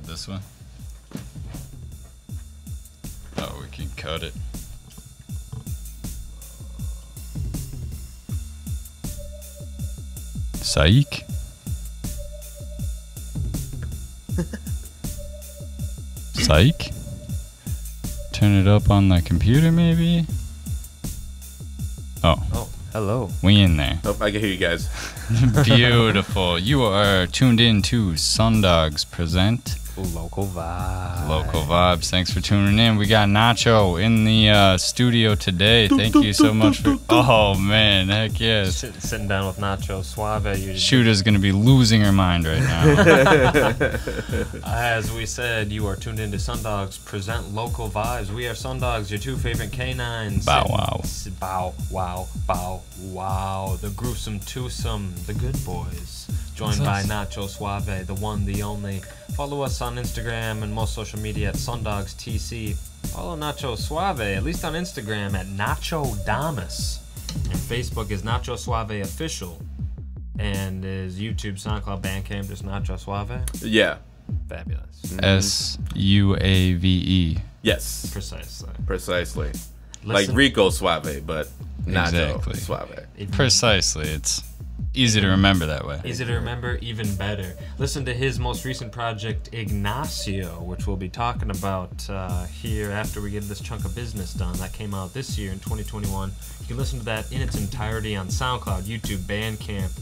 This one? Oh, we can cut it. Psych. Psych. Turn it up on the computer, maybe? Oh. Oh, hello. We in there. Oh, I can hear you guys. Beautiful. You are tuned in to SunDogs present Local Vibes. Local Vibes. Thanks for tuning in. We got Nacho in the studio today. Thank you so much for... Oh, man. Heck yes. Sitting down with Nacho Suave. Shooter's going to be losing her mind right now. As we said, you are tuned into SunDogs present Local Vibes. We are SunDogs, your two favorite canines. Bow wow. Bow wow, bow wow. The gruesome twosome, the good boys. Joined by Nacho Suave, the one, the only. Follow us on Instagram and most social media at SunDogsTC. Follow Nacho Suave, at least on Instagram, at Nacho Damas. And Facebook is Nacho Suave Official. And is YouTube, SoundCloud, Bandcamp, just Nacho Suave? Yeah. Fabulous. SUAVE. Yes. Precisely. Like Rico Suave, but Nacho Exactly. Suave. Precisely. It's easy to remember that way. Easy to remember, even better. Listen to his most recent project, Ignacio, which we'll be talking about here after we get this chunk of business done. That came out this year in 2021. You can listen to that in its entirety on SoundCloud, YouTube, Bandcamp,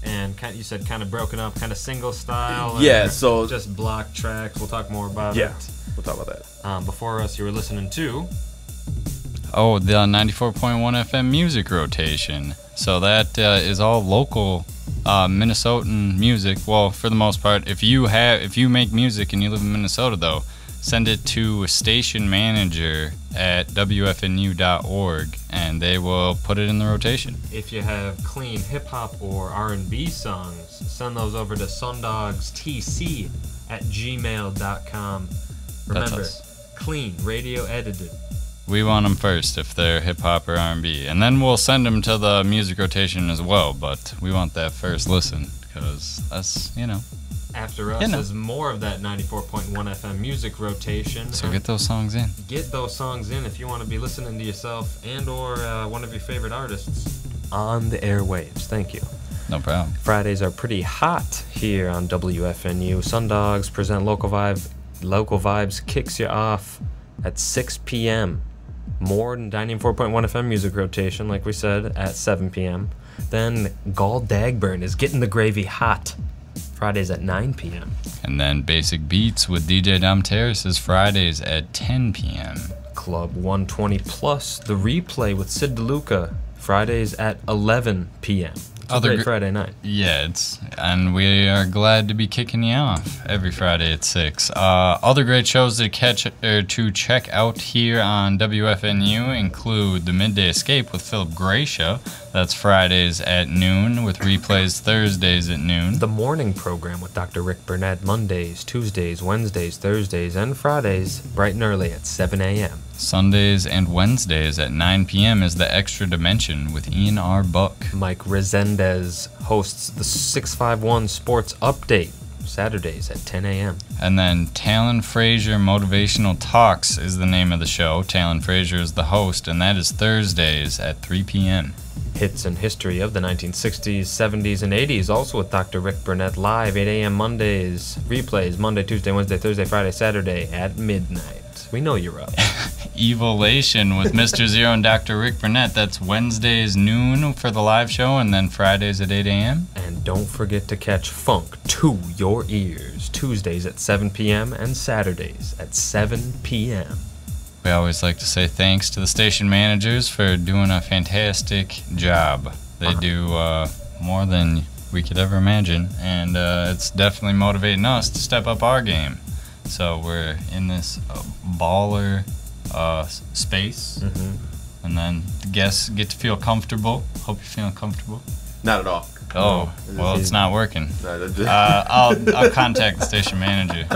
and you said kind of broken up, kind of single style. Yeah, so just block tracks. We'll talk more about it. Yeah, we'll talk about that. Before us, you were listening to... Oh, the 94.1 FM music rotation. So that is all local Minnesotan music. Well, for the most part, if you make music and you live in Minnesota, though, send it to station manager at WFNU.org, and they will put it in the rotation. If you have clean hip hop or R&B songs, send those over to SunDogsTC at gmail.com. Remember, clean, radio edited. We want them first if they're hip-hop or R&B. And then we'll send them to the music rotation as well, but we want that first listen, because that's, After us is more of that 94.1 FM music rotation. So get those songs in. Get those songs in if you want to be listening to yourself and or one of your favorite artists on the airwaves. Thank you. No problem. Fridays are pretty hot here on WFNU. SunDogs present Local Vibes. Local Vibes kicks you off at 6 p.m. More than 94.1 FM music rotation, like we said, at 7 p.m. Then Gall Dagburn is getting the gravy hot. Fridays at 9 p.m. And then Basic Beats with DJ Dom Terrace is Fridays at 10 p.m. Club 120 Plus, the replay with Sid DeLuca, Fridays at 11 p.m. It's a great Friday night. Yeah, and we are glad to be kicking you off every Friday at 6. Other great shows to check out here on WFNU include The Midday Escape with Philip Gracia. That's Fridays at noon, with replays Thursdays at noon. The Morning Program with Dr. Rick Burnett, Mondays, Tuesdays, Wednesdays, Thursdays, and Fridays, bright and early at 7 a.m. Sundays and Wednesdays at 9 p.m. is The Extra Dimension with Ian R. Buck. Mike Resendez hosts the 651 Sports Update, Saturdays at 10 a.m. And then Talon Frazier Motivational Talks is the name of the show. Talon Frazier is the host, and that is Thursdays at 3 p.m. Hits and History of the 1960s, 70s, and 80s, also with Dr. Rick Burnett, live 8 a.m. Mondays. Replays Monday, Tuesday, Wednesday, Thursday, Friday, Saturday at midnight. We know you're up. Evilation with Mr. Zero and Dr. Rick Burnett. That's Wednesdays noon for the live show, and then Fridays at 8 a.m. And don't forget to catch Funk to Your Ears, Tuesdays at 7 p.m. and Saturdays at 7 p.m. We always like to say thanks to the station managers for doing a fantastic job. They do more than we could ever imagine, and it's definitely motivating us to step up our game. So we're in this baller space, and then the guests get to feel comfortable. Hope you're feeling comfortable. Not at all. Oh, well, it's not working. I'll contact the station manager.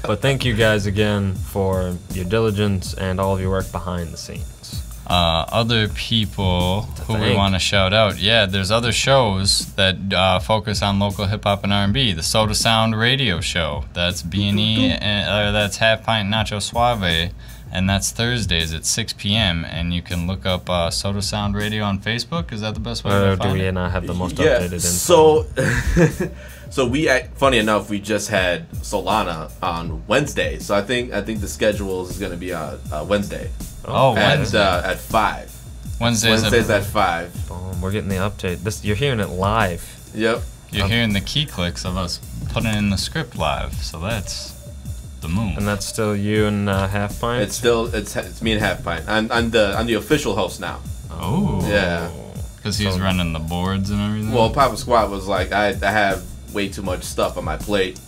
But thank you guys again for your diligence and all of your work behind the scenes. other people who we want to shout out. Yeah, there's other shows that focus on local hip hop and R&B. The Soda Sound Radio Show. That's B&E. That's Half Pint Nacho Suave. And that's Thursdays at 6 p.m. And you can look up Soda Sound Radio on Facebook. Is that the best way to find it? Do we not have the most updated info? So funny enough, we just had Solana on Wednesday. So I think the schedule is going to be on Wednesday. At 5. Wednesdays at 5. Boom, we're getting the update. You're hearing it live. Yep. You're hearing the key clicks of us putting in the script live. So that's the move. And that's still you and Half Pint? It's me and Half Pint. I'm the official host now. Oh. Yeah. Because he's running the boards and everything? Well, Papa Squat was like, I have way too much stuff on my plate.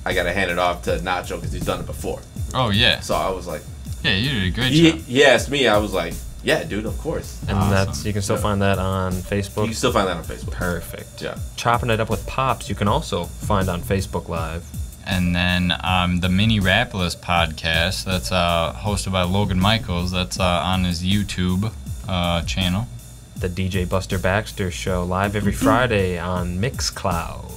I got to hand it off to Nacho because he's done it before. Oh, yeah. So I was like... Yeah, you did a great job. He asked me, I was like, yeah, dude, of course. And awesome. You can still find that on Facebook? You can still find that on Facebook. Perfect. Yeah. Chopping It Up with Pops, you can also find on Facebook Live. And then the Mini Rapless podcast, that's hosted by Logan Michaels. That's on his YouTube channel. The DJ Buster Baxter Show, live every Friday on Mixcloud.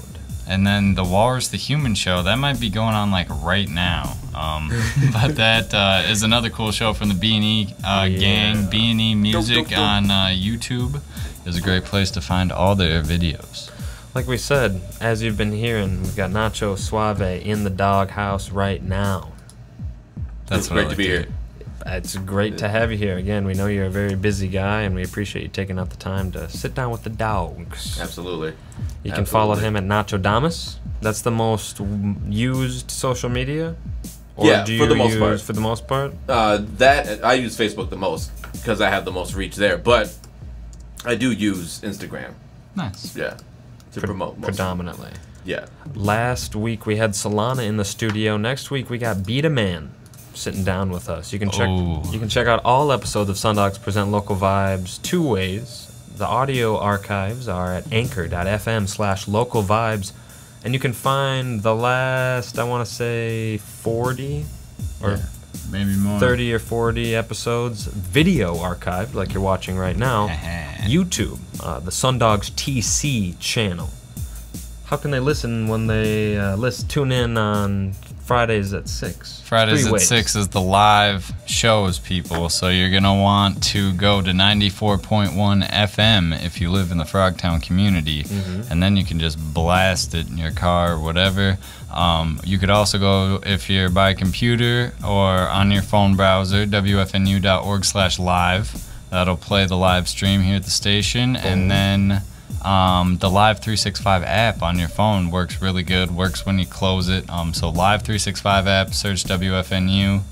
And then the Walrus the Human Show, that might be going on like right now. But that is another cool show from the B&E gang. B&E Music on YouTube is a great place to find all their videos. Like we said, as you've been hearing, we've got Nacho Suave in the doghouse right now. It's great to be here. It's great to have you here. Again, we know you're a very busy guy, and we appreciate you taking out the time to sit down with the dogs. Absolutely. You can follow him at Nacho Damas. That's the most used social media? Or yeah, do you for the most part. For the most part? That I use Facebook the most because I have the most reach there. But I do use Instagram. Nice. Yeah. To promote most. Predominantly. Yeah. Last week we had Solana in the studio. Next week we got Beat a Man sitting down with us. You can check out all episodes of SunDogs Present Local Vibes 2 ways. The audio archives are at anchor.fm/local vibes, and you can find the last, I want to say 40 or maybe more, 30 or 40 episodes video archived like you're watching right now. YouTube, the SunDogs TC channel. How can they listen when they tune in on Fridays at 6? Fridays at 6 is the live shows, people. So you're going to want to go to 94.1 FM if you live in the Frogtown community. And then you can just blast it in your car or whatever. You could also go, if you're by computer or on your phone browser, wfnu.org/live. That'll play the live stream here at the station. And then the Live 365 app on your phone works really good. Works when you close it. So Live 365 app, search WFNU.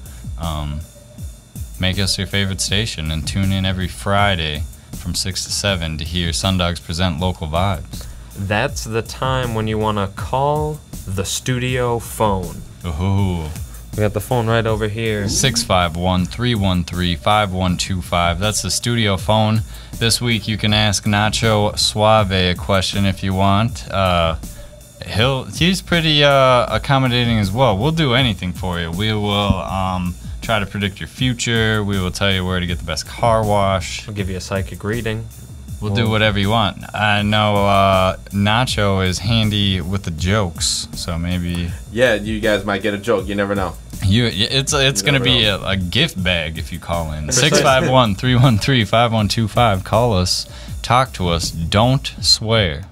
Make us your favorite station and tune in every Friday from 6 to 7 to hear SunDogs Present Local Vibes. That's the time when you want to call the studio phone. Ooh. We got the phone right over here. 651-313-5125. That's the studio phone. This week you can ask Nacho Suave a question if you want. He's pretty accommodating as well. We'll do anything for you. We will try to predict your future. We will tell you where to get the best car wash. We'll give you a psychic reading. We'll do whatever you want. I know Nacho is handy with the jokes, so maybe... Yeah, you guys might get a joke. You never know. It's going to be a gift bag if you call in. 651-313-5125. Call us. Talk to us. Don't swear.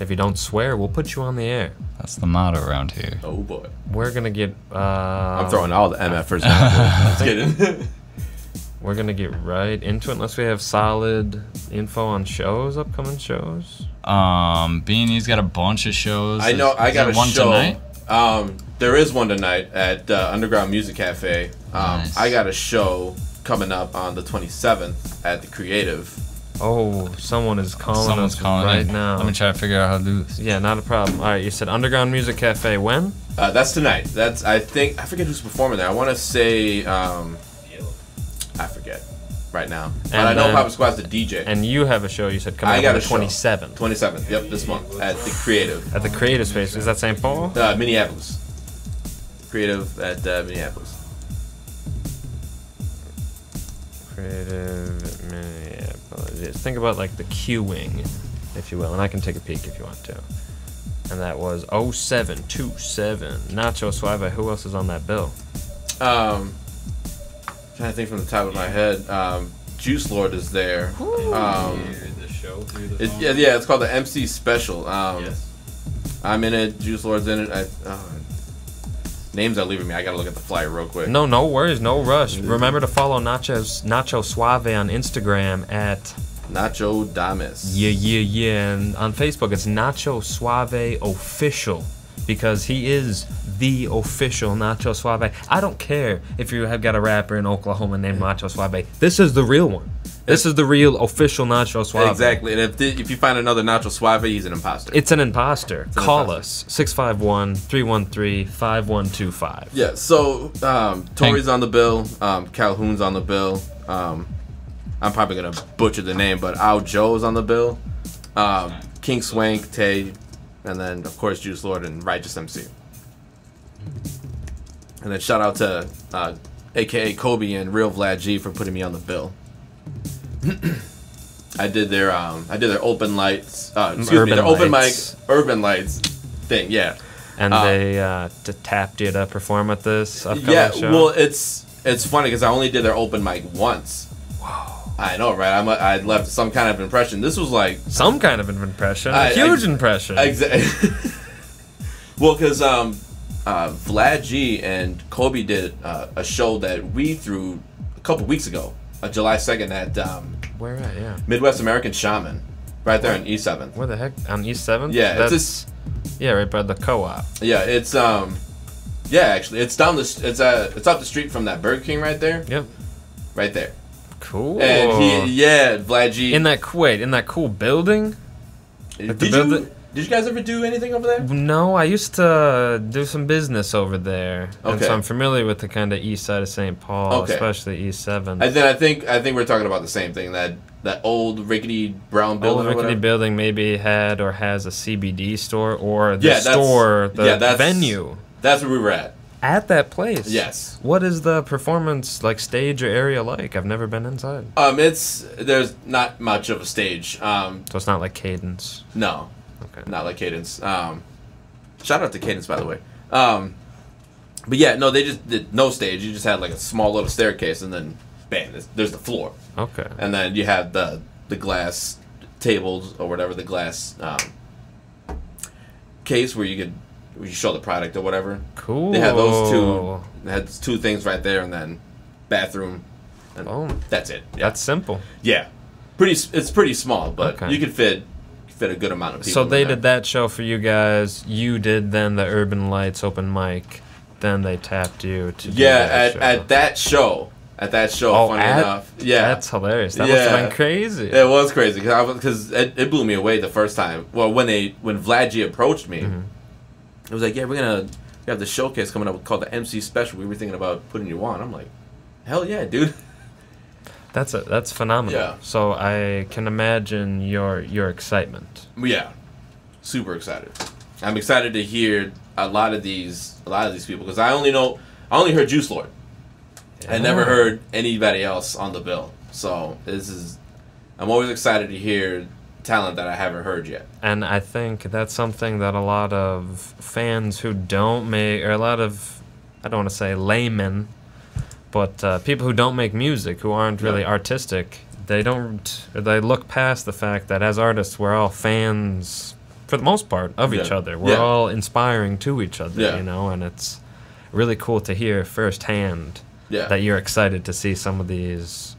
If you don't swear, we'll put you on the air. That's the motto around here. Oh, boy. We're going to get... I'm throwing all the MFers out. Just kidding. We're going to get right into it unless we have solid info on shows, upcoming shows. B&E's got a bunch of shows. I know. I got a one show. Tonight? There is one tonight at Underground Music Cafe. Nice. I got a show coming up on the 27th at the Creative. Oh, someone is calling Someone's us calling right in. now. Let me try to figure out how to do this. Yeah, not a problem. All right, you said Underground Music Cafe. When? That's tonight. I forget who's performing there. I want to say, I forget right now. But I know Papa Squad's the DJ. And you have a show, you said, coming up on the 27th. 27th, yep, this month at the Creative. At the Creative Space. Is that St. Paul? Minneapolis. Creative at Minneapolis. Creative, think about like the queuing, if you will, and I can take a peek if you want to. And that was 0727. Nacho Suave. Who else is on that bill? Trying to think from the top of my head. Juice Lord is there. The show through the phone? Yeah, it's called the MC Special. Yes. I'm in it. Juice Lord's in it. Names are leaving me. I gotta look at the flyer real quick. No worries, no rush. Remember to follow Nacho Suave on Instagram at Nacho Damas. Yeah. And on Facebook, it's Nacho Suave Official, because he is the official Nacho Suave. I don't care if you have got a rapper in Oklahoma named Nacho Suave. This is the real one. This is the real official Nacho Suave. Exactly. And if you find another Nacho Suave, he's an imposter. It's an imposter. Call us 651-313-5125. Yeah. So Tori's on the bill. Calhoun's on the bill. I'm probably gonna butcher the name, but Al Joe's on the bill. King Swank, Tay, and then of course Juice Lord and Righteous MC. And then shout out to AKA Kobe and Real Vlad G for putting me on the bill. I did their open lights. Their open mic urban lights thing. Yeah. And they tapped you to perform at this upcoming show. Well, it's funny because I only did their open mic once. Wow. I know, right? I left some kind of impression. This was like some kind of an impression, a huge impression. Exactly. Well, because Vlad G and Kobe did a show that we threw a couple weeks ago, July 2nd at where at? Yeah, Midwest American Shaman, right there on East 7th. Where the heck? On East 7th? Yeah, right by the co-op. Yeah, it's actually it's down it's up the street from that Burger King right there. Yep. Right there. Cool. And Vlad G in that cool building. Did you guys ever do anything over there? No, I used to do some business over there. Okay. And so I'm familiar with the kind of east side of St. Paul, especially East 7. And then I think we're talking about the same thing, that old rickety brown building. Old rickety building maybe had or has a CBD store or the venue. That's where we were at. At that place? Yes. What is the performance like stage or area like? I've never been inside. There's not much of a stage. So it's not like Cadence. No. Okay. Not like Cadence. Shout out to Cadence, by the way. But yeah, no, they just did no stage. You just had like a small little staircase, and then bam, there's the floor. Okay. And then you have the glass tables or whatever, the glass case where you show the product or whatever. Cool. They had those two. They had two things right there, and then bathroom. And that's it. Yeah. That's simple. Yeah. It's pretty small, but you could fit a good amount of people. So they did that show for you guys. You did then the Urban Lights open mic. Then they tapped you to do at that show. Funny enough, that's hilarious. That must have been crazy. It was crazy because it blew me away the first time. Well, when Vlad G approached me, it was like, we have the showcase coming up called the MC Special. We were thinking about putting you on. I'm like, hell yeah, dude. That's phenomenal. Yeah. So I can imagine your excitement. Yeah, super excited. I'm excited to hear a lot of these people because I only heard Juice Lord. I never heard anybody else on the bill. So I'm always excited to hear talent that I haven't heard yet. And I think that's something that a lot of fans who don't make, or a lot of, I don't want to say laymen, but people who don't make music, who aren't really artistic, they look past the fact that as artists, we're all fans, for the most part, of each other. We're all inspiring to each other, and it's really cool to hear firsthand that you're excited to see some of these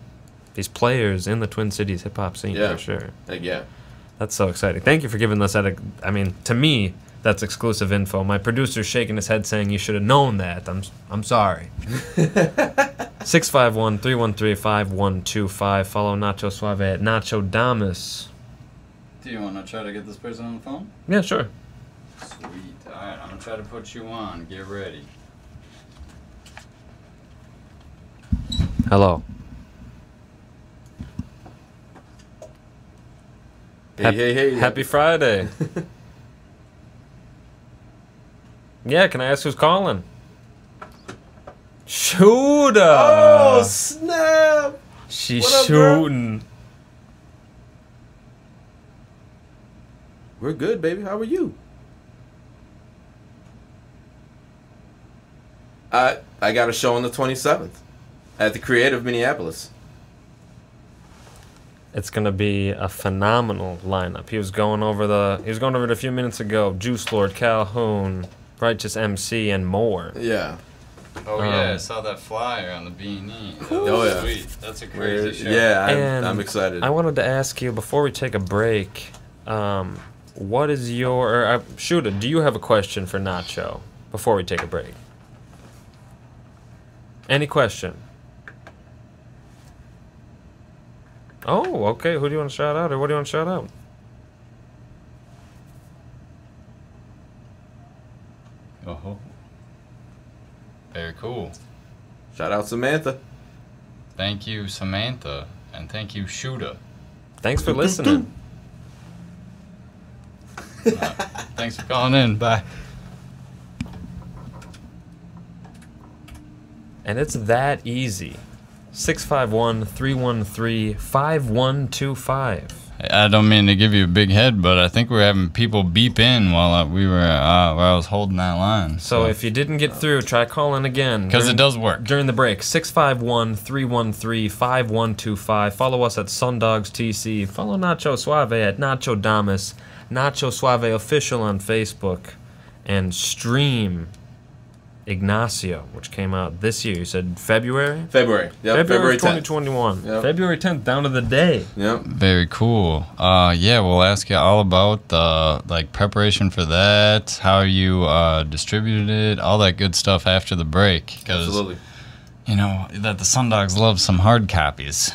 players in the Twin Cities hip-hop scene, for sure. That's so exciting. Thank you for giving us that. I mean, to me, that's exclusive info. My producer's shaking his head saying you should have known that. I'm sorry. 651-313-5125. Follow Nacho Suave at Nacho Damas. Do you want to try to get this person on the phone? Yeah, sure. Sweet. All right, I'm going to try to put you on. Get ready. Hello. Hey. Happy Friday. Yeah, can I ask who's calling? Shooter! Oh, snap! She's shooting. Girl? We're good, baby. How are you? I got a show on the 27th at the Creative Minneapolis. It's gonna be a phenomenal lineup. He was going over it a few minutes ago. Juice Lord, Calhoun, Righteous MC, and more. Yeah. Oh yeah, I saw that flyer on the B&E. Oh yeah, sweet. That's a crazy show. Yeah, I'm excited. I wanted to ask you before we take a break. What is your Shooter? Do you have a question for Nacho before we take a break? Any question? Oh, okay. Who do you want to shout out, or what do you want to shout out? Oh, very cool. Shout out Samantha. Thank you, Samantha, and thank you, Shooter. Thanks for listening. Thanks for calling in. Bye. And it's that easy. 651-313-5125. I don't mean to give you a big head, but I think we're having people beep in while I was holding that line. So if you didn't get through, try calling again. Because it does work. During the break, 651-313-5125. Follow us at SunDogs TC. Follow Nacho Suave at Nacho Damas. Nacho Suave Official on Facebook. And stream Ignacio, which came out this year. You said February? February. Yep, February 2021. Yep. February 10th, down to the day. Yep. Very cool. Yeah, we'll ask you all about the preparation for that, how you distributed it, all that good stuff after the break. Absolutely. You know that the SunDogs love some hard copies.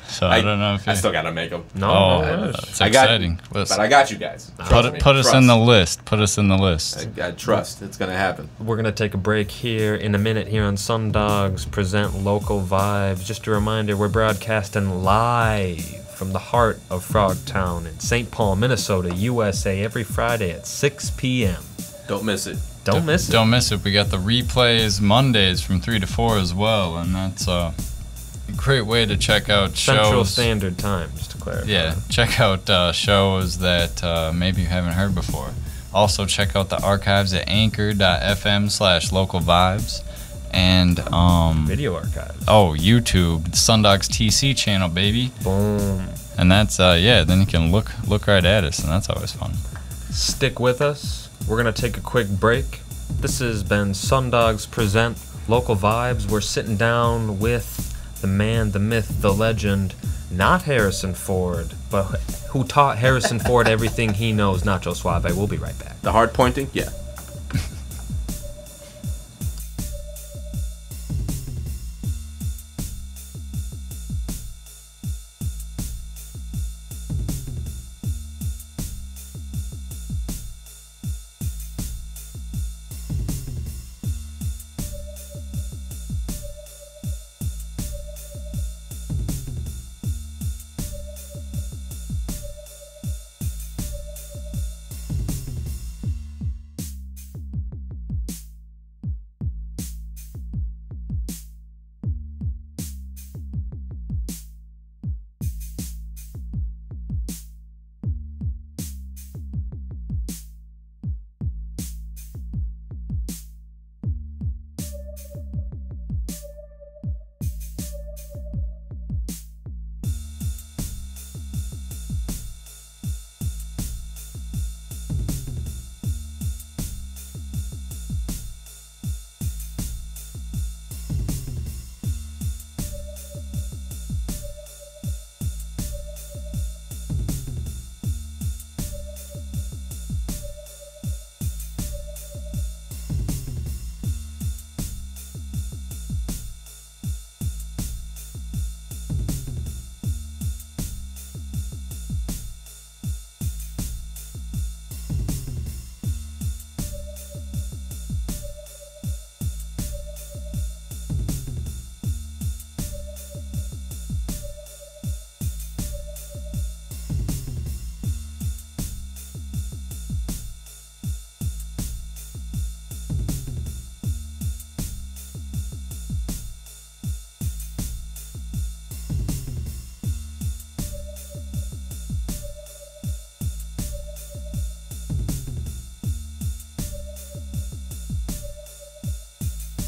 So I don't know if I still gotta make them. No, it's exciting. But I got you guys. Put us in the list. Put us in the list. I trust it's gonna happen. We're gonna take a break here in a minute here on SunDogs Present Local Vibes. Just a reminder, we're broadcasting live from the heart of Frogtown in St. Paul, Minnesota, USA, every Friday at 6 p.m. Don't miss it. Don't miss it. Don't miss it. We got the replays Mondays from 3 to 4 as well, and that's a great way to check out shows. Central Standard Time, just to clarify. Yeah, check out shows that maybe you haven't heard before. Also, check out the archives at anchor.fm/localvibes and video archives. Oh, YouTube, the SunDogs TC channel, baby. Boom. And that's then you can look right at us, and that's always fun. Stick with us. We're gonna take a quick break. This has been SunDogs Present Local Vibes. We're sitting down with the man, the myth, the legend, not Harrison Ford, but who taught Harrison Ford everything he knows, Nacho Suave. We'll be right back. The hard pointing? Yeah.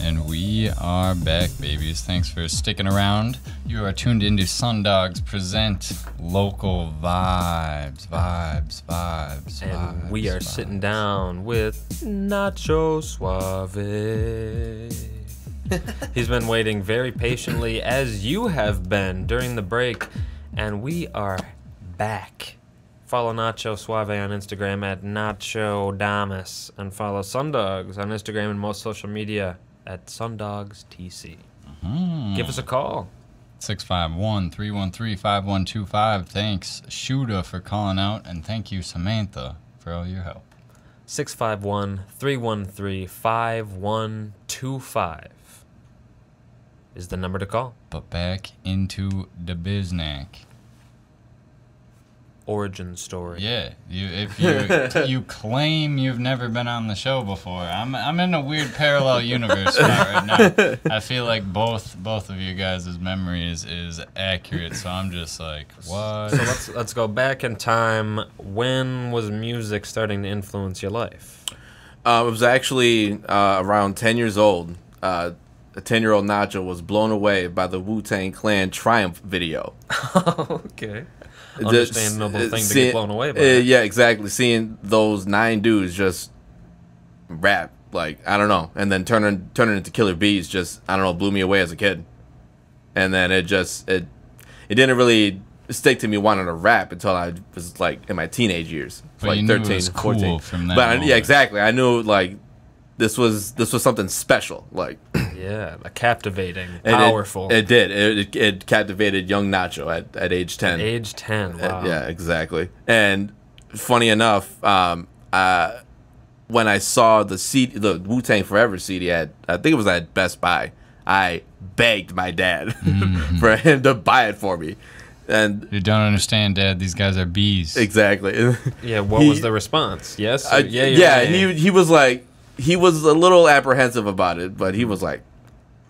And we are back, babies. Thanks for sticking around. You are tuned into SunDogs present Local Vibes. And we are sitting down with Nacho Suave. He's been waiting very patiently, as you have been during the break, and we are back. Follow Nacho Suave on Instagram at Nacho Damas, and follow SunDogs on Instagram and most social media at SunDogsTC. Give us a call. 651-313-5125. Thanks, Shuda, for calling out, and thank you, Samantha, for all your help. 651-313-5125 is the number to call. But back into the Biznack. Origin story. Yeah, if you claim you've never been on the show before, I'm in a weird parallel universe right now. I feel like both of you guys' memories is accurate, so I'm just like, what? So let's go back in time. When was music starting to influence your life? It was actually around 10 years old. A 10-year-old Nacho was blown away by the Wu-Tang Clan Triumph video. Okay. Understandable thing to get blown away by. Yeah, exactly. Seeing those 9 dudes just rap, like, I don't know, and then turning into killer bees, just, I don't know, blew me away as a kid. And then it didn't really stick to me wanting to rap until I was like in my teenage years, but like you 13, knew it was 14. Cool from that but yeah, exactly. I knew like this was something special, like. Yeah, captivating, and powerful. It did. It captivated young Nacho at age 10. At age 10, wow. Yeah, exactly. And funny enough, when I saw the Wu-Tang Forever CD I think it was at Best Buy, I begged my dad for him to buy it for me. And you don't understand, Dad. These guys are bees. Exactly. Yeah. What was the response? Yes. Yeah. He was like. He was a little apprehensive about it, but he was like,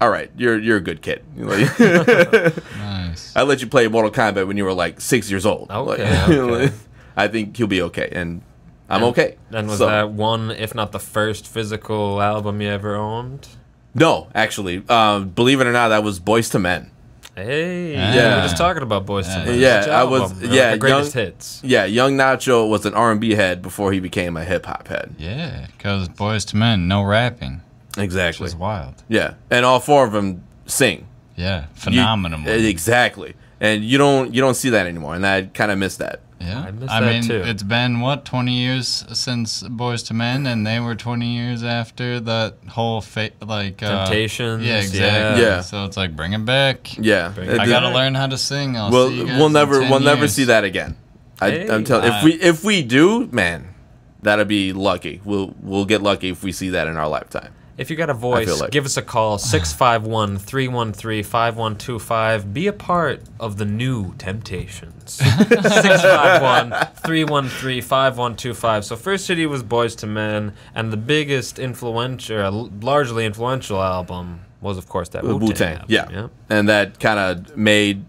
"All right, you're a good kid." Nice. I let you play Mortal Kombat when you were like 6 years old. Okay. I think he'll be okay, and I'm okay. And was that one, if not the first, physical album you ever owned? No, actually, believe it or not, that was Boyz II Men. Hey, yeah, we were just talking about Boyz II Men. Yeah, I was. Yeah, the greatest hits. Yeah, young Nacho was an R&B head before he became a hip hop head. Yeah, because Boyz II Men, no rapping. Exactly. Which is wild. Yeah, and all 4 of them sing. Yeah, phenomenal. Exactly, and you don't see that anymore, and I kind of miss that. Yeah, I miss that too. It's been what, 20 years since Boyz II Men, and they were 20 years after that whole Temptations. Yeah, exactly. Yeah. So it's like, bring it back. Yeah, I gotta learn how to sing. We'll never see that again. I'm telling. If we do, man, that'll be lucky. We'll get lucky if we see that in our lifetime. If you got a voice, give us a call, 651-313-5125. Be a part of the new Temptations. 651-313-5125. So first CD was Boyz II Men, and the biggest largely influential album was, of course, that Wu-Tang album. Yeah. And that kind of made...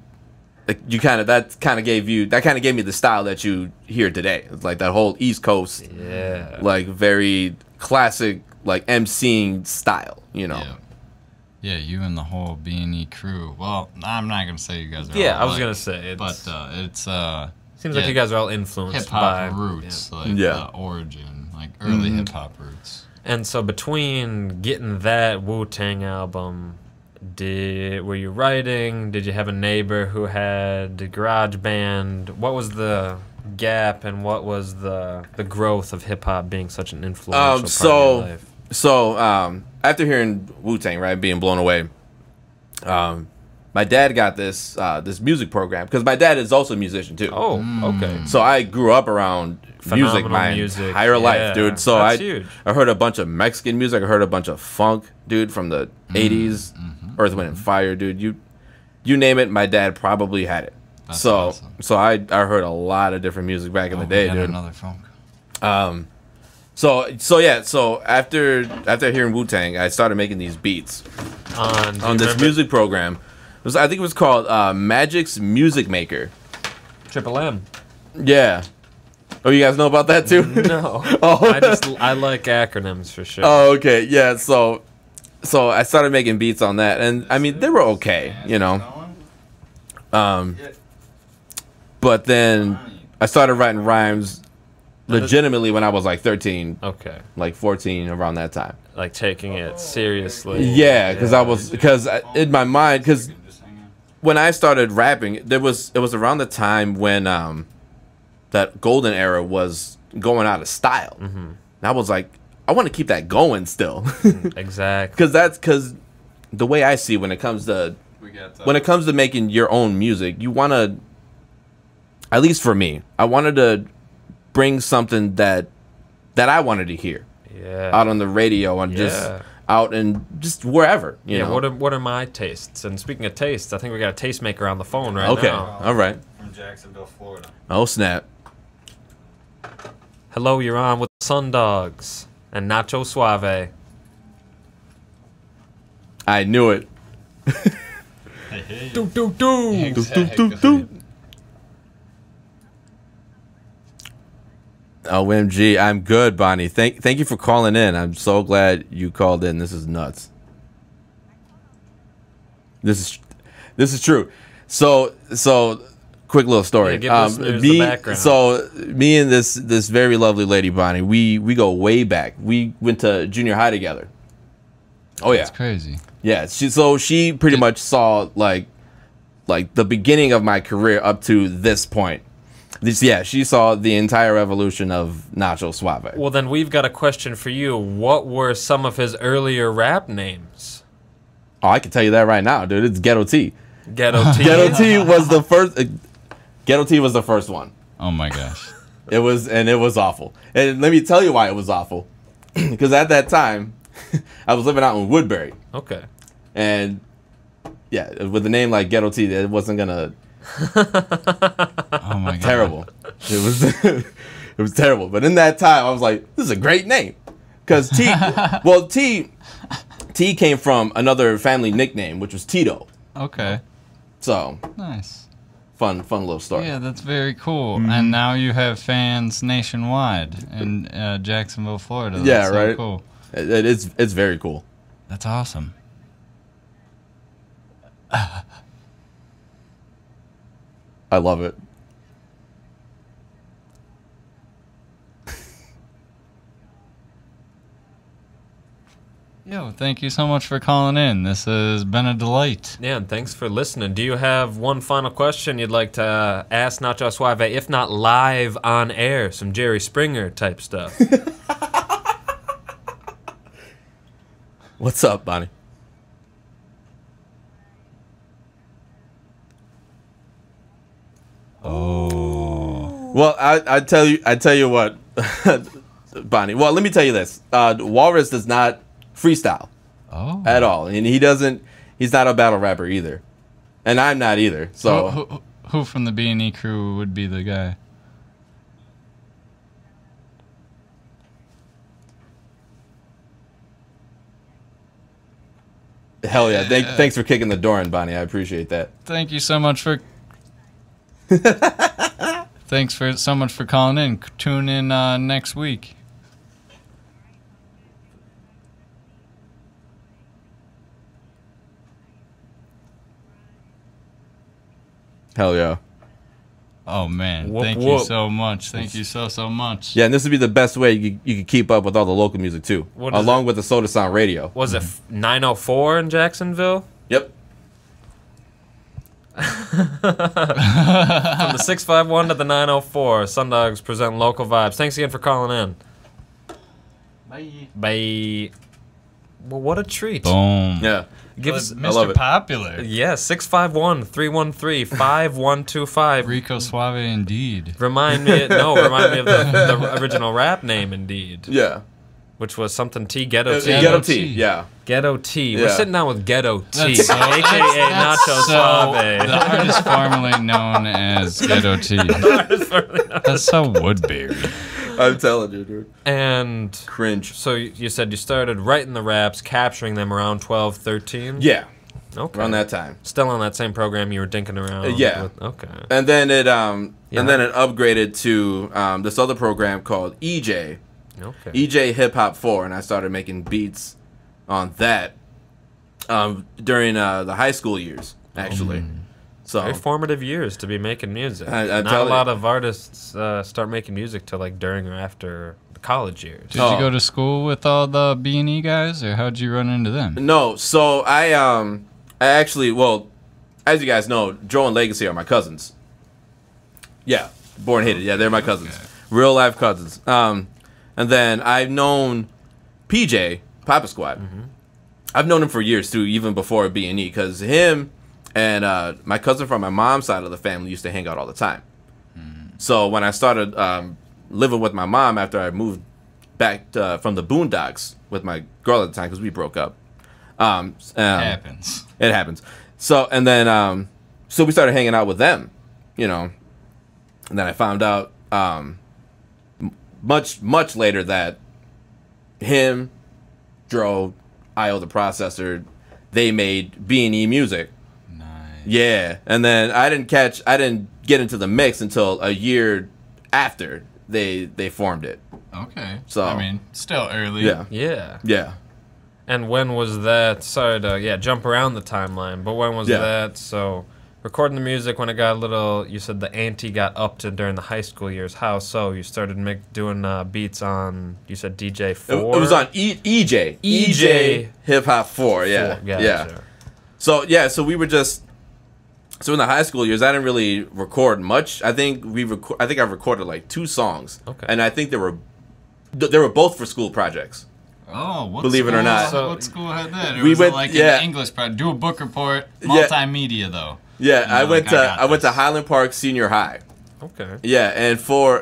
that kind of gave me the style that you hear today. It's like that whole East Coast, like very classic, like MCing style, Yeah, you and the whole B&E crew. Well, I'm not gonna say you guys are. Yeah, I was gonna say, but it's seems like you guys are all influenced by hip hop roots, the origin, like early hip hop roots. And so between getting that Wu-Tang album, were you writing? Did you have a neighbor who had a garage band? What was the gap, and what was the growth of hip hop being such an influential part of your life? So after hearing Wu-Tang, right, being blown away, my dad got this music program, because my dad is also a musician too. Oh, okay. So I grew up around music my entire life, dude. So I heard a bunch of Mexican music. I heard a bunch of funk, dude, from the 80s, Earth, Wind, and Fire, dude. You name it, my dad probably had it. That's awesome. So I heard a lot of different music back in the day, dude. Another funk. So after hearing Wu-Tang, I started making these beats on this music program. I think it was called Magic's Music Maker. Triple M. Yeah. Oh, you guys know about that too? No. Oh. I like acronyms for sure. Oh, okay. Yeah. So so I started making beats on that, and I mean they were okay, you know. But then I started writing rhymes legitimately when I was like 13. Okay. Like 14, around that time. Like taking it seriously. Yeah, because in my mind, because when I started rapping, it was around the time when that golden era was going out of style. And I was like, I want to keep that going still. Exactly. Because the way I see when it comes to making your own music, you want to, at least for me, I wanted to bring something that I wanted to hear. Yeah. Out on the radio and just out and just wherever. You know. What are my tastes? And speaking of tastes, I think we got a tastemaker on the phone right now. Okay. All right. From Jacksonville, Florida. Oh snap. Hello, you're on with SunDogs and Nacho Suave. I knew it. Hey. Do do do. Exactly. OMG, I'm good, Bonnie. Thank you for calling in. I'm so glad you called in. This is nuts. This is true. So quick little story. Yeah, give listeners the background. So me and this very lovely lady, Bonnie, we go way back. We went to junior high together. Oh yeah. That's crazy. Yeah, she pretty much saw like the beginning of my career up to this point. Yeah, she saw the entire evolution of Nacho Suave. Well, then we've got a question for you. What were some of his earlier rap names? Oh, I can tell you that right now, dude. It's Ghetto T. Ghetto T. Ghetto T was the first. Ghetto T was the first one. Oh my gosh. It was awful. And let me tell you why it was awful. Because at that time, I was living out in Woodbury. Okay. And yeah, with a name like Ghetto T, it wasn't gonna. Oh my god. Terrible. It was it was terrible. But in that time I was like, this is a great name. Cause T came from another family nickname, which was Tito. Okay. So Nice. fun little story. Yeah, that's very cool. And now you have fans nationwide in Jacksonville, Florida. That's Yeah, so right. Cool. It's very cool. That's awesome. I love it. Yo, thank you so much for calling in. This has been a delight. Yeah, and thanks for listening. Do you have one final question you'd like to ask Nacho Suave, if not live on air, some Jerry Springer type stuff? What's up, Bonnie? Oh. Well, I tell you what, Bonnie. Well, let me tell you this. Walrus does not freestyle at all, and he's not a battle rapper either, and I'm not either. So who from the B&E crew would be the guy? Hell yeah! Thanks for kicking the door in, Bonnie. I appreciate that. Thank you so much for. Thanks so much for calling in. Tune in next week. Hell yeah! Oh man, Whoop, thank whoop. you so much. Thank you so much. Yeah, and this would be the best way you could keep up with all the local music too, along with the Soda Sound Radio. Was it 904 in Jacksonville? Yep. From the 651 to the 904, SunDogs present local vibes. Thanks again for calling in. Bye. Well, what a treat. Boom. Yeah. Give us, I love Mr. it. Popular. yeah, 651-313-5125. Rico Suave indeed. Remind me of the original rap name, indeed. Yeah. Which was something T, Ghetto T. Ghetto T. Yeah. Ghetto T. Yeah. We're sitting down with Ghetto T, That's so- a.k.a. Nacho Suave. The artist formerly known as Ghetto T. That's so Woodbury. I'm telling you, dude. And Cringe. so you said you started writing the raps, capturing them around 12, 13? Yeah. Okay. Around that time. Still on that same program you were dinking around Yeah. with? Okay. And then it upgraded to this other program called EJ. Okay. EJ Hip Hop 4, and I started making beats on that. during the high school years, actually. So very formative years to be making music. Not a lot of artists start making music till like during or after the college years. Did you go to school with all the B&E guys, or how'd you run into them? No, so I actually, well, as you guys know, Joe and Legacy are my cousins. Yeah, born hated. Yeah, they're my cousins, real life cousins. And then I've known PJ Papa Squad. I've known him for years too, even before B&E, because him and my cousin from my mom's side of the family used to hang out all the time. So when I started living with my mom after I moved back from the Boondocks with my girl at the time, because we broke up. It happens. It happens. So and then so we started hanging out with them, you know. And then I found out much later that him, Dro, IO the Processor, they made B&E music. Nice. Yeah, and then I didn't get into the mix until a year after they formed it. Okay. So I mean, still early. Yeah. And when was that? Sorry to jump around the timeline, but when was that? So recording the music when it got a little. You said the ante got upped during the high school years. How so? You started doing beats on. You said DJ 4. It was on EJ Hip Hop 4. Yeah. Gotcha. Yeah. So we were just. So in the high school years, I didn't really record much. I think I recorded like 2 songs. Okay. And I think they were both for school projects. Oh, what believe it or not. What school had that? Or We was went- it like yeah. an English project? Do a book report, multimedia though. Yeah, I went to Highland Park Senior High. Okay. Yeah, and for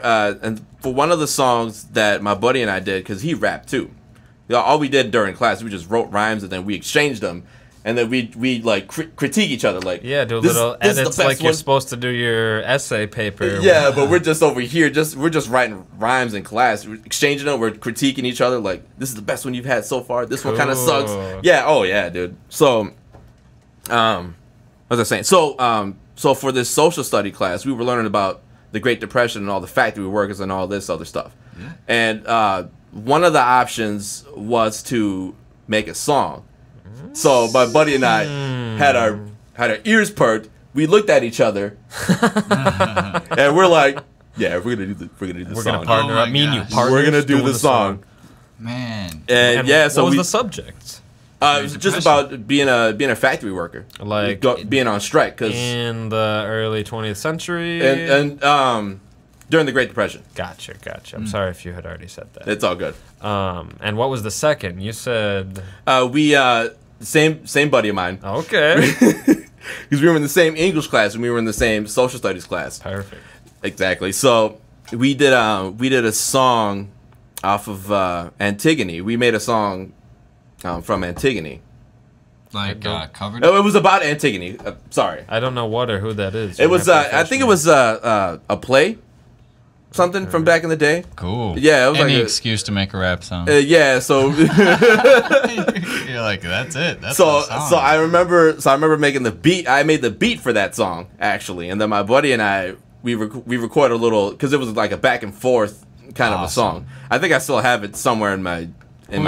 one of the songs that my buddy and I did, because he rapped too. All we did during class, we just wrote rhymes and then we exchanged them, and then we like critique each other, like do a little edits like you're supposed to do your essay paper. Yeah, but we're just over here, we're just writing rhymes in class, we're exchanging them, we're critiquing each other, like this is the best one you've had so far. This one kind of sucks. Yeah, oh yeah, dude. So, what was I saying? So for this social study class, we were learning about the Great Depression and all the factory workers and all this other stuff. Yeah. And one of the options was to make a song. So my buddy and I had our ears perked. We looked at each other, and we're like, "Yeah, we're gonna do this We're song. gonna partner up. Me and you partners. We're gonna do doing the song." Man. And yeah, so what was the subject? It was just about being a factory worker, like being on strike, because in the early 20th century and during the Great Depression. Gotcha. I'm sorry if you had already said that. It's all good. And what was the second? You said same buddy of mine. Okay. Because we were in the same English class and we were in the same social studies class. Perfect. Exactly. So we did a song off of Antigone. We made a song from Antigone. Like covered? It was about Antigone. Sorry. I don't know what or who that is. It was I think it was a play. Something from back in the day. Cool. Yeah, it was any like excuse to make a rap song. Yeah, so you're like, that's it. That's so the song. so I remember making the beat. I made the beat for that song actually, and then my buddy and I we recorded a little because it was like a back and forth kind of a song. I think I still have it somewhere in my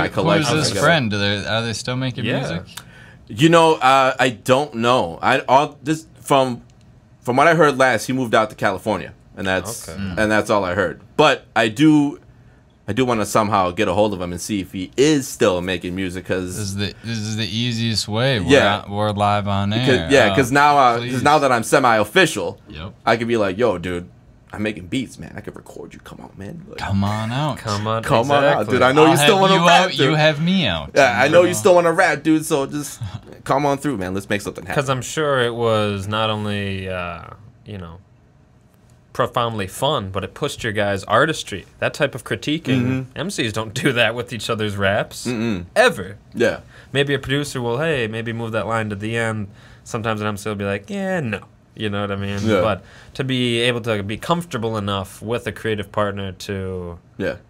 collection. Who's this friend? Are they still making music? You know, I don't know. From what I heard last, he moved out to California. And that's all I heard. But I do want to somehow get a hold of him and see if he is still making music, because this is the easiest way. Yeah, we're live on air. Because now that I'm semi-official, yep, I could be like, yo, dude, I'm making beats, man. I could record you. Come on, man. Like, come on out. Come on out, dude. I know you still want to rap. You have me out. Yeah, I know you still want to rap, dude. So just come on through, man. Let's make something happen. Because I'm sure it was not only profoundly fun, but it pushed your guys' artistry. That type of critiquing, MCs don't do that with each other's raps ever. Yeah, maybe a producer will, maybe move that line to the end. Sometimes an MC will be like, yeah, no, you know what I mean. Yeah. But to be able to be comfortable enough with a creative partner to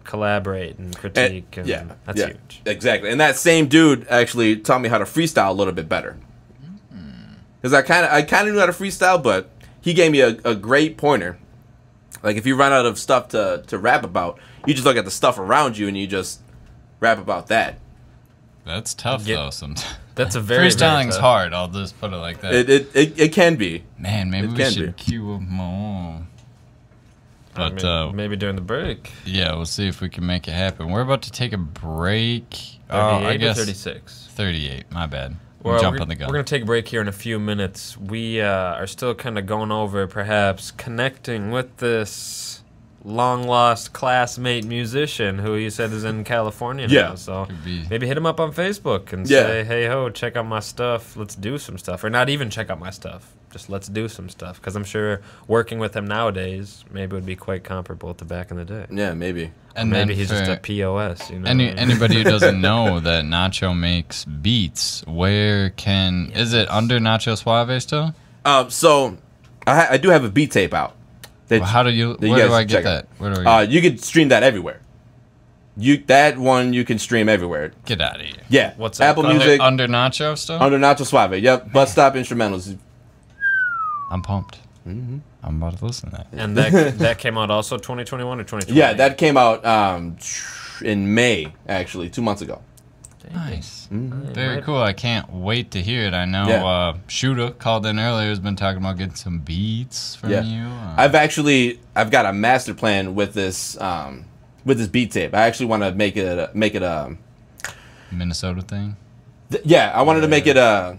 collaborate and critique, that's huge. Exactly. And that same dude actually taught me how to freestyle a little bit better. Because I kind of knew how to freestyle, but he gave me a great pointer. Like, if you run out of stuff to rap about, you just look at the stuff around you and you just rap about that. That's tough, though, sometimes. That's a very freestyling's hard. I'll just put it like that. It can be. Man, maybe we should cue them more. But maybe during the break. Yeah, we'll see if we can make it happen. We're about to take a break. 38 I guess or 36? 38. My bad. Well, Jump on the gun. We're going to take a break here in a few minutes. We are still kind of going over, perhaps, connecting with this long-lost classmate musician who you said is in California now. So maybe hit him up on Facebook and say, hey, ho, check out my stuff. Let's do some stuff. Or not even check out my stuff. Just let's do some stuff. Because I'm sure working with him nowadays maybe would be quite comparable to back in the day. Yeah, maybe. And maybe he's just a POS. You know anybody who doesn't know that Nacho makes beats, where can... Is it under Nacho Suave still? So I do have a beat tape out. Well, how do you? Where do I get that? Where do I get you can stream that everywhere. That one you can stream everywhere. Get out of here. Yeah. What's Apple Music under Nacho stuff? Under Nacho Suave. Yep. Bus Stop Instrumentals. I'm pumped. I'm about to listen to that. And that came out also 2021 or 2020? Yeah, that came out in May, actually, 2 months ago. Nice. Very cool. I can't wait to hear it. I know Shooter called in earlier, has been talking about getting some beats from you. I've got a master plan with this beat tape. I actually want to make it a Minnesota thing. I wanted to make it a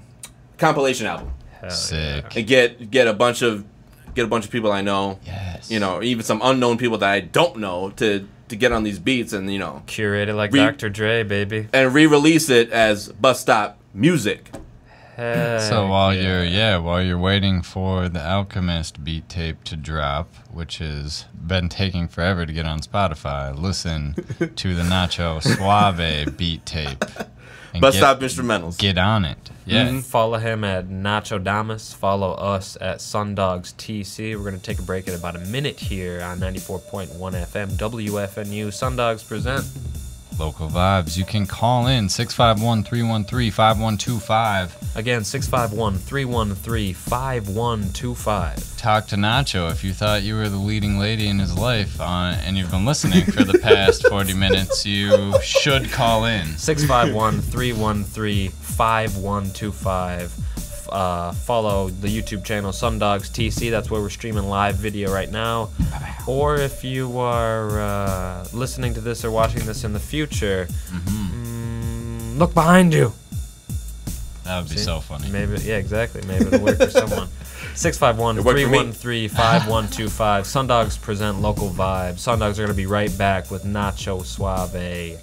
compilation album. Sick. And get a bunch of people I know. Yes. You know, even some unknown people that I don't know to get on these beats and, you know, curate it like Dr. Dre, baby, and re-release it as Bus Stop music. So while you're waiting for the Alchemist beat tape to drop, which has been taking forever to get on Spotify, listen to the Nacho Suave beat tape. Bus Stop Instrumentals. Get on it. Yeah. Follow him at Nacho Damas. Follow us at SunDogs TC. We're going to take a break at about a minute here on 94.1 FM WFNU. SunDogs present Local Vibes. You can call in 651-313-5125. Again, 651-313-5125. Talk to Nacho if you thought you were the leading lady in his life and you've been listening for the past 40 minutes. You should call in. 651-313-5125. Follow the YouTube channel SunDogs TC. That's where we're streaming live video right now. Or if you are listening to this or watching this in the future, look behind you. That would be so funny. Maybe, yeah, exactly. Maybe it'll work for someone. 651-313-5125. SunDogs present Local Vibes. SunDogs are going to be right back with Nacho Suave.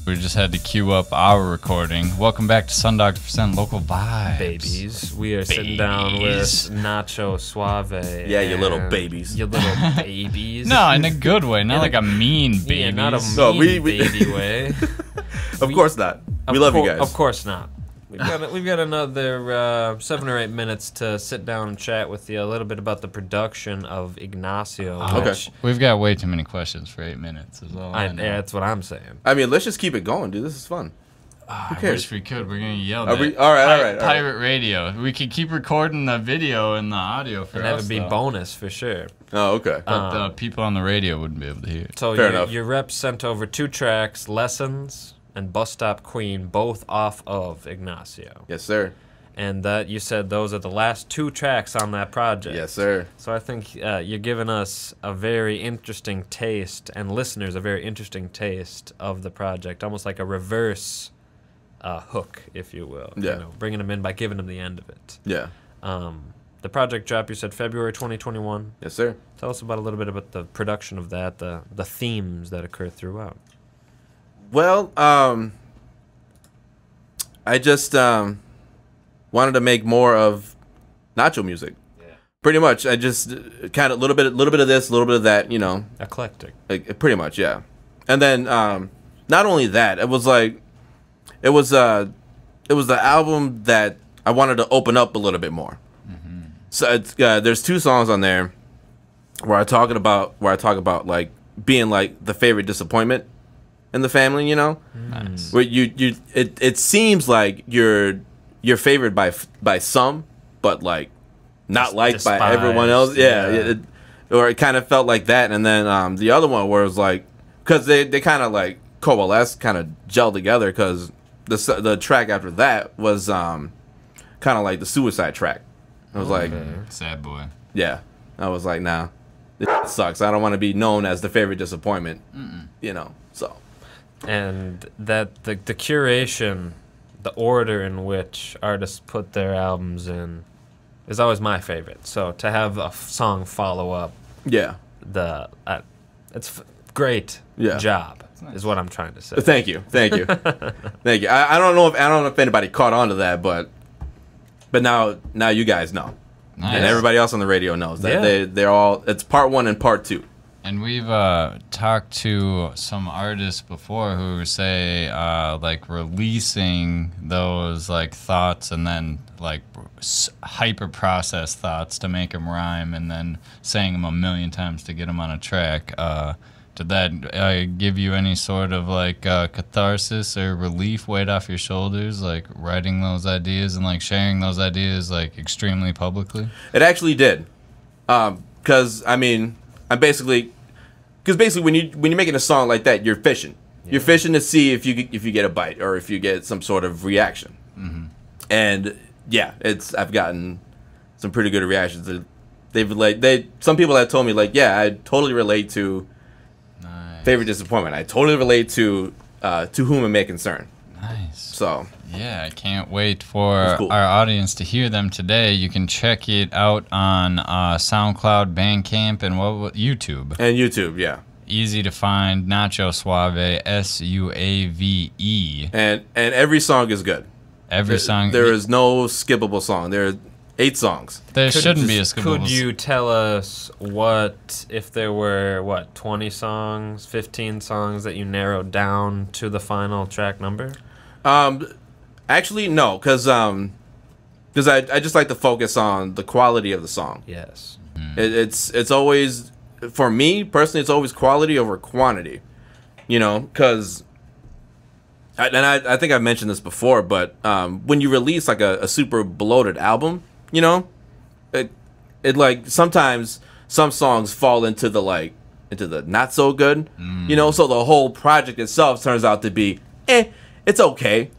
We just had to queue up our recording. Welcome back to SunDogs Percent Local Vibes. Babies. We are sitting down with Nacho Suave. Yeah, you little babies. You little babies. No, in a good way, not like a mean baby. Yeah, not a mean baby way. Of course not. We love you guys. Of course not. We've got another 7 or 8 minutes to sit down and chat with you a little bit about the production of Ignacio. Okay. We've got way too many questions for 8 minutes. Is all I know. Yeah, that's what I'm saying. I mean, let's just keep it going, dude. This is fun. Who cares? I wish we could. We're going to yell at all right. Pirate radio. We could keep recording the video and the audio for us. And that would be bonus for sure. Oh, okay. But the people on the radio wouldn't be able to hear it. So Fair enough. Your rep sent over 2 tracks, Lessons and Bus Stop Queen, both off of Ignacio. Yes, sir. And that you said those are the last 2 tracks on that project. Yes, sir. So I think you're giving us a very interesting taste, and listeners a very interesting taste of the project, almost like a reverse hook, if you will. Yeah. You know, bringing them in by giving them the end of it. Yeah. The project drop, you said February 2021. Yes, sir. Tell us about a little bit about the production of that, the themes that occur throughout. Well, I just wanted to make more of Nacho music. Yeah. Pretty much. I just kind of a little bit of this, a little bit of that, you know. Eclectic. Pretty much, yeah. And then not only that, it was the album that I wanted to open up a little bit more. Mm-hmm. So it's, there's 2 songs on there where I talk about like being like the favorite disappointment in the family, you know. Nice. Where it seems like you're favored by some, but like not liked by everyone else. Yeah. Or it kind of felt like that. And then the other one where it was like, because they kind of like coalesced, kind of gelled together, because the track after that was kind of like the suicide track. I was like, sad boy. Yeah. I was like, nah, this sucks. I don't want to be known as the favorite disappointment. You know. So. And that the curation, the order in which artists put their albums in, is always my favorite. So to have a song follow up, it's great job. Nice. Is what I'm trying to say. Thank you. Thank you. I don't know if anybody caught on to that, but now you guys know, and everybody else on the radio knows that they're all. It's part 1 and part 2. And we've talked to some artists before who say like releasing those like thoughts and then like hyper processed thoughts to make them rhyme and then saying them a million times to get them on a track. Did that give you any sort of like catharsis or relief, weight off your shoulders, like writing those ideas and like sharing those ideas like extremely publicly? It actually did, because I mean, Because when you're making a song like that, you're fishing. Yeah. You're fishing to see if you get a bite or if you get some sort of reaction. Mm-hmm. And yeah, I've gotten some pretty good reactions. Some people have told me like, yeah, I totally relate to favorite disappointment. I totally relate to whom it may concern. Nice. So yeah, I can't wait for our audience to hear them today. You can check it out on SoundCloud, Bandcamp, and YouTube. And YouTube, yeah. Easy to find. Nacho Suave, Suave. And every song is good. Every song. There is no skippable song. There are 8 songs. There shouldn't be a skippable. Could you tell us if there were 20 songs, 15 songs that you narrowed down to the final track number? Actually, no, because I just like to focus on the quality of the song. Yes. It's always, for me personally, it's always quality over quantity. You know, because, I think I've mentioned this before, but when you release like a super bloated album, you know, it like sometimes some songs fall into the not so good. You know, so the whole project itself turns out to be it's okay.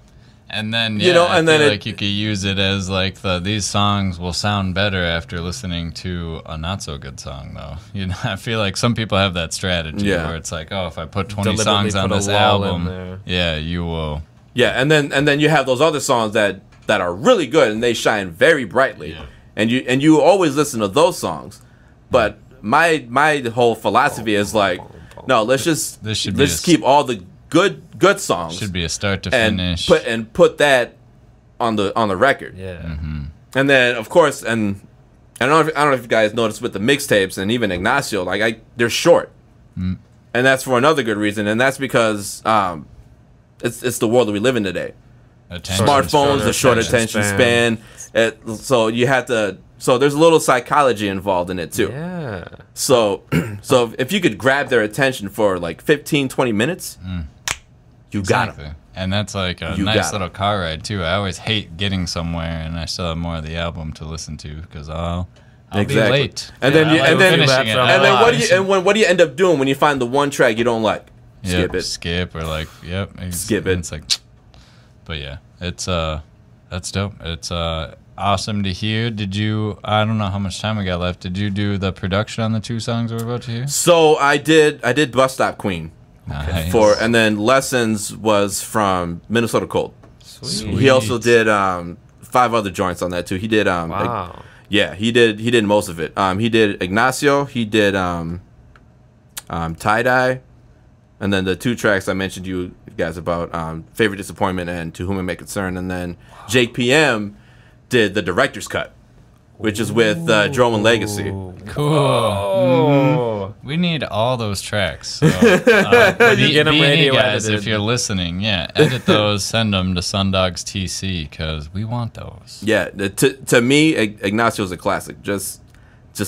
And then, you know, and I feel then like you could use it as like these songs will sound better after listening to a not so good song, though. You know, I feel like some people have that strategy where it's like, oh, if I put 20 songs on this album, you will. Yeah, and then you have those other songs that are really good and they shine very brightly, and you always listen to those songs. But my whole philosophy is like, no, let's just keep all the good songs. Should be a start to and finish. Put that on the record. Yeah. Mm-hmm. And then of course, and I don't know if you guys noticed with the mixtapes and even Ignacio, like they're short, and that's for another good reason, and that's because it's the world that we live in today. Smartphones, a short attention span. So you have to. So there's a little psychology involved in it too. Yeah. So if you could grab their attention for like 15, 20 minutes, you got them. And that's like a nice little car ride too. I always hate getting somewhere and I still have more of the album to listen to because I'll be late. And then what do you end up doing when you find the one track you don't like? Skip it. Skip it. It's like, but yeah, it's that's dope. It's awesome to hear. Did you? I don't know how much time we got left. Did you do the production on the 2 songs we're about to hear? So I did Bus Stop Queen. Nice. And then Lessons was from Minnesota Cold. Sweet. He also did 5 other joints on that too. He did wow. he did most of it. He did Ignacio, he did Tie Dye, and then the 2 tracks I mentioned you guys about Favorite Disappointment and To Whom It May Concern, and then Jake PM did the director's cut, which is with Drome and Legacy. Cool. Oh. We need all those tracks. So, get them radio guys, if you're listening, edit those, send them to SunDogs TC because we want those. Yeah, to me, Ignacio's a classic. Just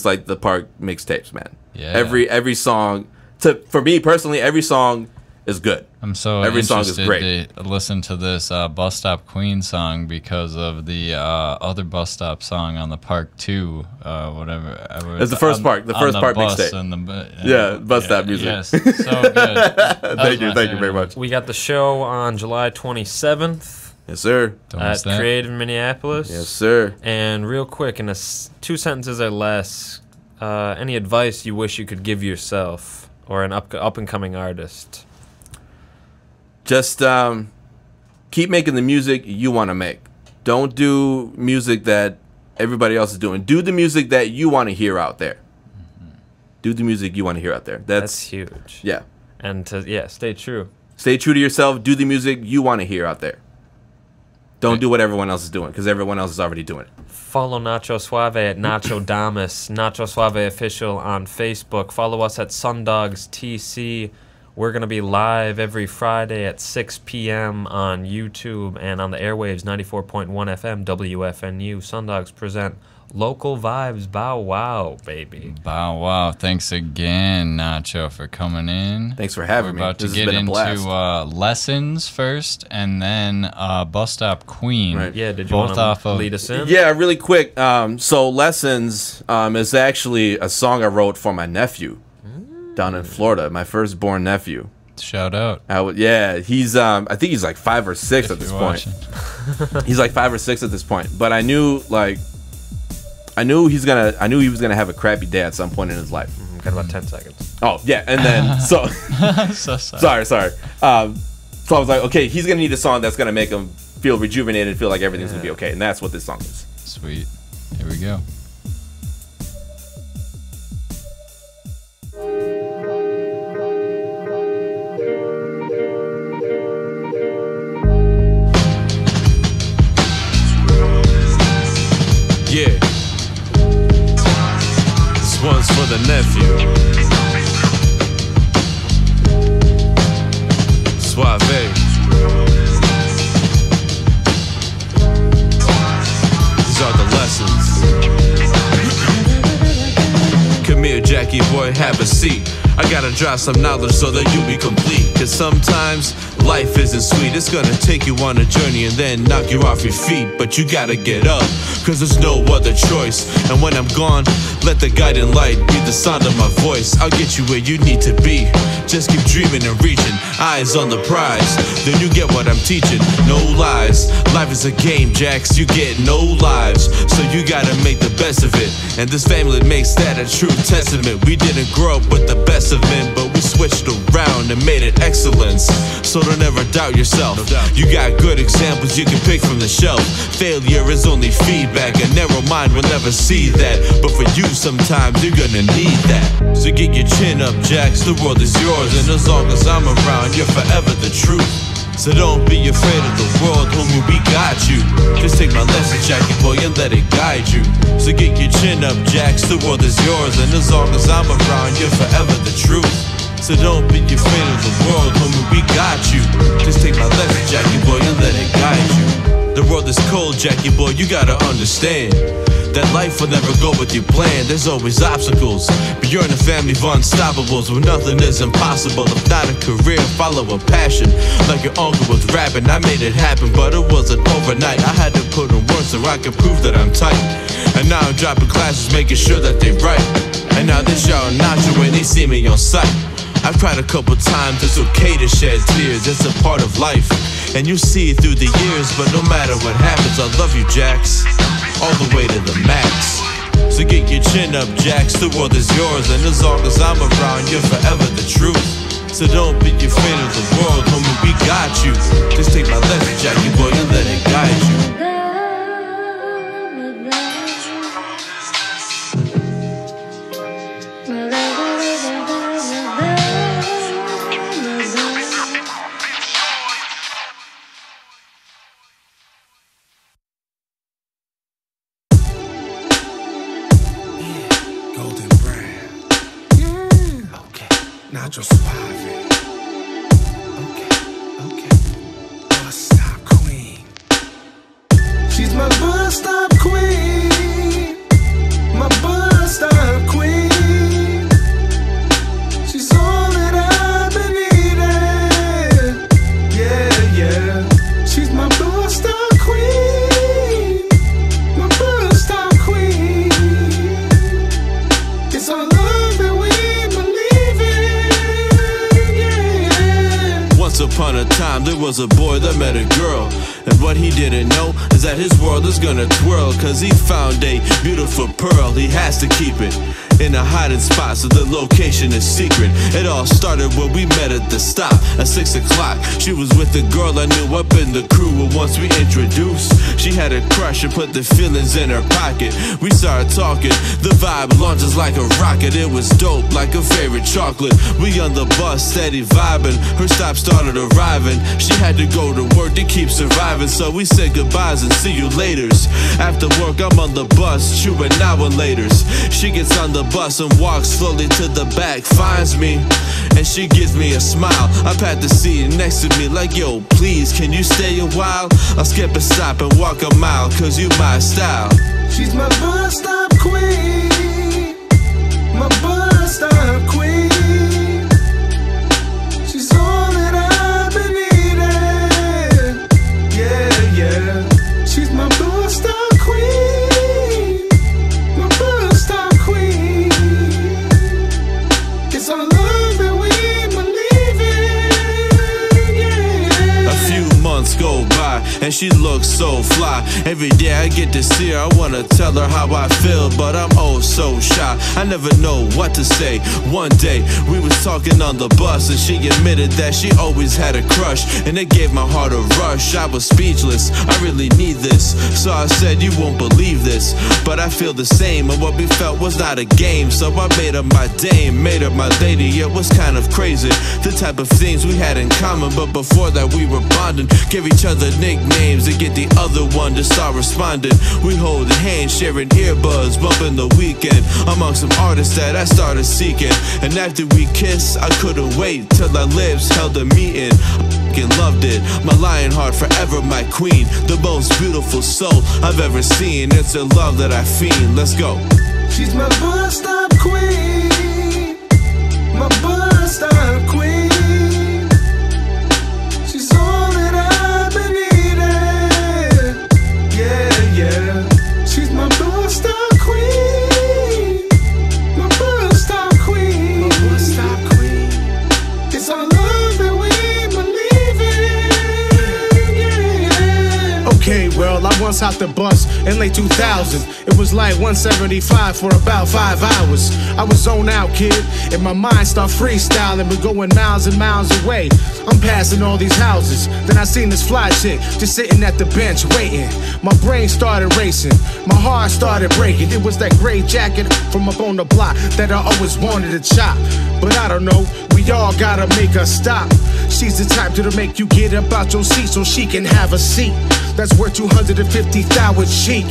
like the Park mixtapes, man. Yeah. Every song. For me personally, every song is good. I'm so every song is great. To listen to this Bus Stop Queen song because of the other Bus Stop song on the Park 2, whatever. It's the first part. The first part mixtape. Bus Stop music. Yes, so good. Thank you very much. We got the show on July 27th. Yes, sir. At Creative Minneapolis. Yes, sir. And real quick, in 2 sentences or less, any advice you wish you could give yourself or an up and coming artist? Just keep making the music you want to make. Don't do music that everybody else is doing. Do the music that you want to hear out there. Do the music you want to hear out there. That's huge. Yeah. And stay true. Stay true to yourself. Do the music you want to hear out there. Don't do what everyone else is doing because everyone else is already doing it. Follow Nacho Suave at Nacho Damas, Nacho Suave Official on Facebook. Follow us at SunDogs TC. We're going to be live every Friday at 6 p.m. on YouTube and on the airwaves 94.1 FM WFNU. SunDogs present Local Vibes. Bow wow, baby. Bow wow. Thanks again, Nacho, for coming in. Thanks for having me. We're about to get into Lessons first and then Bus Stop Queen. Right. Yeah, did you want to lead us in? Yeah, really quick. So Lessons is actually a song I wrote for my nephew. Down in Florida, my firstborn nephew. Shout out. He's I think he's like 5 or 6 at this point. He's like 5 or 6 at this point. But I knew he was gonna have a crappy day at some point in his life. Got about 10 seconds. Oh yeah, and then so so sorry. So I was like, okay, he's gonna need a song that's gonna make him feel rejuvenated, feel like everything's gonna be okay, and that's what this song is. Sweet. Here we go. Yeah, this one's for the nephew. Suave. These are the lessons. Come here, Jackie boy, have a seat. I gotta drop some knowledge so that you'll be complete. Cause sometimes life isn't sweet. It's gonna take you on a journey and then knock you off your feet. But you gotta get up, cause there's no other choice. And when I'm gone, let the guiding light be the sound of my voice. I'll get you where you need to be. Just keep dreaming and reaching, eyes on the prize. Then you get what I'm teaching, no lies. Life is a game, Jax, you get no lives. So you gotta make the best of it. And this family makes that a true testament. We didn't grow up with the best of men, but we switched around and made it excellence. So don't ever doubt yourself. You got good examples you can pick from the shelf. Failure is only feedback. A narrow mind will never see that. But for you, sometimes you're gonna need that. So get your chin up, Jax. The world is yours, and as long as I'm around, you're forever the truth. So don't be afraid of the world, homie, we got you. Just take my lesson, Jackie boy, and let it guide you. So get your chin up, Jax, the world is yours, and as long as I'm around, you're forever the truth. So don't be afraid of the world, homie, we got you. Just take my lesson, Jackie boy, and let it guide you. The world is cold, Jackie boy, you gotta understand that life will never go with your plan. There's always obstacles, but you're in a family of unstoppables where nothing is impossible. If not a career, follow a passion. Like your uncle was rapping, I made it happen, but it wasn't overnight. I had to put in work so I could prove that I'm tight. And now I'm dropping classes, making sure that they right. And now they shout Nacho when they see me on sight. I've cried a couple times, it's okay to shed tears, it's a part of life. And you see it through the years, but no matter what happens, I love you, Jax, all the way to the max. So get your chin up, Jax, the world is yours, and as long as I'm around, you're forever the truth. So don't be afraid of the world, homie, we got you. Just take my lesson, Jackie boy, and let it guide you. Nacho Suave. Okay. Bus stop queen. She's my bus stop queen. My bus stop queen. She's all that I've been needing. Yeah. She's my bus stop queen. My bus stop queen. It's all love that we believe in. Once upon a time, there was a boy that met a girl. And what he didn't know is that his world is gonna twirl. Cause he found a beautiful pearl, he has to keep it in a hiding spot so the location is secret. It all started when we met at the stop at 6 o'clock. She was with a girl I knew up in the crew, and once we introduced, she had a crush and put the feelings in her pocket. We started talking, the vibe launches like a rocket. It was dope, like a favorite chocolate. We on the bus, steady vibing, her stop started arriving. She had to go to work to keep surviving, so we said goodbyes and see you laters. After work, I'm on the bus, chewing now and laters. She gets on the bus and walks slowly to the back, finds me, and she gives me a smile. I pat the seat next to me like, yo, please, can you stay a while? I'll skip a stop and walk a mile, cause you my style. She's my bus stop queen. My bus stop queen. She's all that I've been needing. Yeah. She's my bus stop queen. My bus stop queen. It's all love that we believe in. A few months go by and she looks so fly. Every day I get to see her, I wanna tell her how I feel, but I'm oh so shy. I never know what to say. One day we was talking on the bus and she admitted that she always had a crush, and it gave my heart a rush. I was speechless, I really need this. So I said, you won't believe this, but I feel the same, and what we felt was not a game. So I made her my dame, made her my lady. It was kind of crazy, the type of things we had in common, but before that we were bonding. Give each other nicknames to get the other one to start responding. We hold hands, sharing earbuds, bumping the weekend among some artists that I started seeking. And after we kissed, I couldn't wait till our lips held a meeting. I loved it, my lion heart, forever my queen, the most beautiful soul I've ever seen. It's a love that I fiend. Let's go. She's my bus stop queen. My bus stop queen. She's all that I've been needing. Yeah. She's my bus stop queen. My bus stop queen. My bus stop queen. It's all love that we believe in. Yeah. Okay, well, I once just hopped the bus in late 2000. It was like 175 for about 5 hours. I was zoned out, kid, and my mind started freestyling. We're going miles and miles away. I'm passing all these houses. Then I seen this fly chick just sitting at the bench waiting. My brain started racing. My heart started breaking. It was that gray jacket from up on the block that I always wanted to chop. But I don't know, we all gotta make her stop. She's the type to make you get up out your seat so she can have a seat. That's worth 250,000 cheek.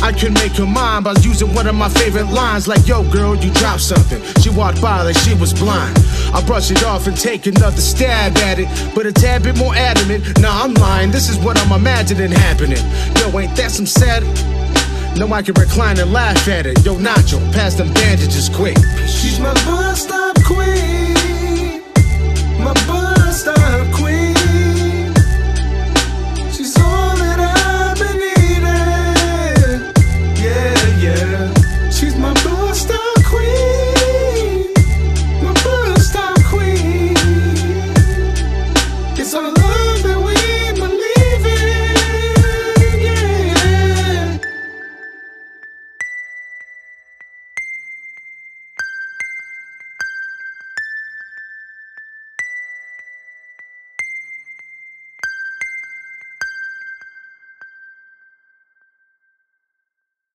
I can make her mine by using one of my favorite lines like, yo girl, you dropped something. She walked by like she was blind. I brush it off and take another stab at it, but a tad bit more adamant. Nah, I'm lying, this is what I'm imagining happening. Yo, ain't that some sad? No, I can recline and laugh at it. Yo, Nacho, pass them bandages quick. She's my bus stop queen.